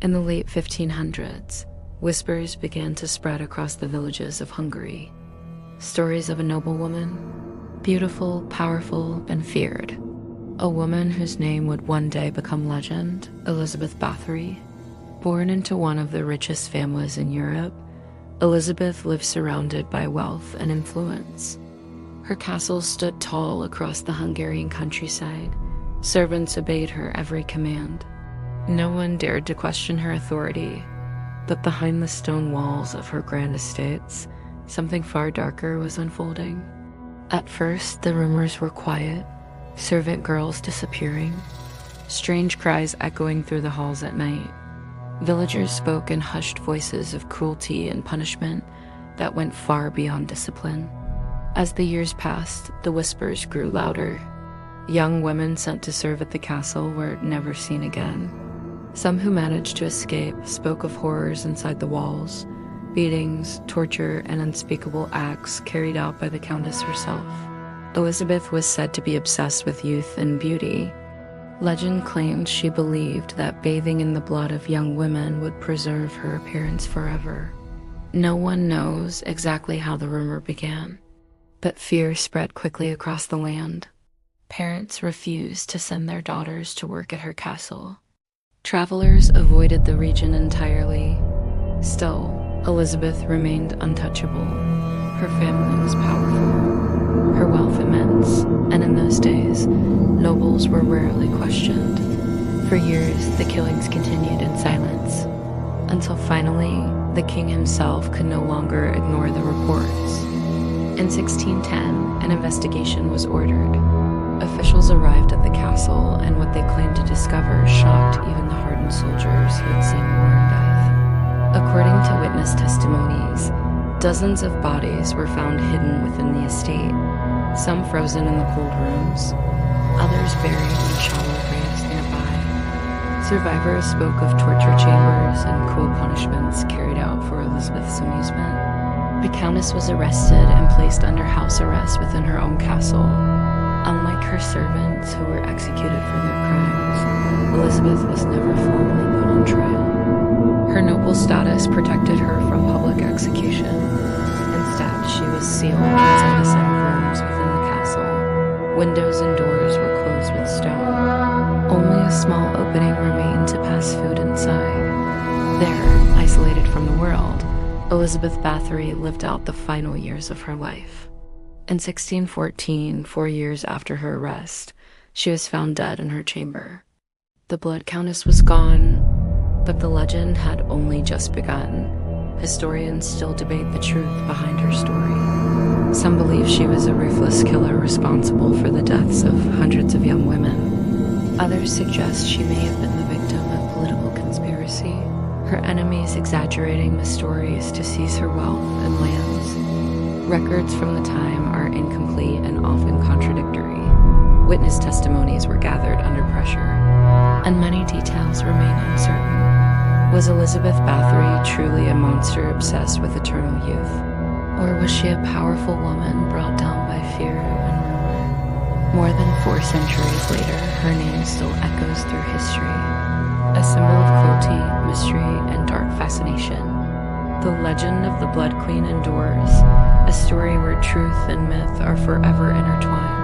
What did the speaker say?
In the late 1500s, whispers began to spread across the villages of Hungary. Stories of a noblewoman, beautiful, powerful, and feared. A woman whose name would one day become legend, Elizabeth Bathory. Born into one of the richest families in Europe, Elizabeth lived surrounded by wealth and influence. Her castle stood tall across the Hungarian countryside. Servants obeyed her every command. No one dared to question her authority, but behind the stone walls of her grand estates, something far darker was unfolding. At first, the rumors were quiet, servant girls disappearing, strange cries echoing through the halls at night. Villagers spoke in hushed voices of cruelty and punishment that went far beyond discipline. As the years passed, the whispers grew louder. Young women sent to serve at the castle were never seen again. Some who managed to escape spoke of horrors inside the walls, beatings, torture, and unspeakable acts carried out by the Countess herself. Elizabeth was said to be obsessed with youth and beauty. Legend claimed she believed that bathing in the blood of young women would preserve her appearance forever. No one knows exactly how the rumor began, but fear spread quickly across the land. Parents refused to send their daughters to work at her castle. Travelers avoided the region entirely. Still, Elizabeth remained untouchable. Her family was powerful, her wealth immense, and in those days, nobles were rarely questioned. For years, the killings continued in silence, until finally, the king himself could no longer ignore the reports. In 1610, an investigation was ordered. Officials arrived at the castle, and what they claimed to discover shocked even the hardened soldiers who had seen war and death. According to witness testimonies, dozens of bodies were found hidden within the estate, some frozen in the cold rooms, others buried in shallow graves nearby. Survivors spoke of torture chambers and cruel punishments carried out for Elizabeth's amusement. The Countess was arrested and placed under house arrest within her own castle. Unlike her servants who were executed for their crimes, Elizabeth was never formally put on trial. Her noble status protected her from public execution. Instead, she was sealed inside a set of rooms within the castle. Windows and doors were closed with stone. Only a small opening remained to pass food inside. There, isolated from the world, Elizabeth Bathory lived out the final years of her life. In 1614, 4 years after her arrest, she was found dead in her chamber. The Blood Countess was gone, but the legend had only just begun. Historians still debate the truth behind her story. Some believe she was a ruthless killer responsible for the deaths of hundreds of young women. Others suggest she may have been the victim of political conspiracy, her enemies exaggerating the stories to seize her wealth and lands. Records from the time are incomplete and often contradictory. Witness testimonies were gathered under pressure, and many details remain uncertain. Was Elizabeth Bathory truly a monster obsessed with eternal youth? Or was she a powerful woman brought down by fear and rumor? More than 4 centuries later, her name still echoes through history, a symbol of cruelty, mystery, and dark fascination. The legend of the Blood Queen endures, a story where truth and myth are forever intertwined.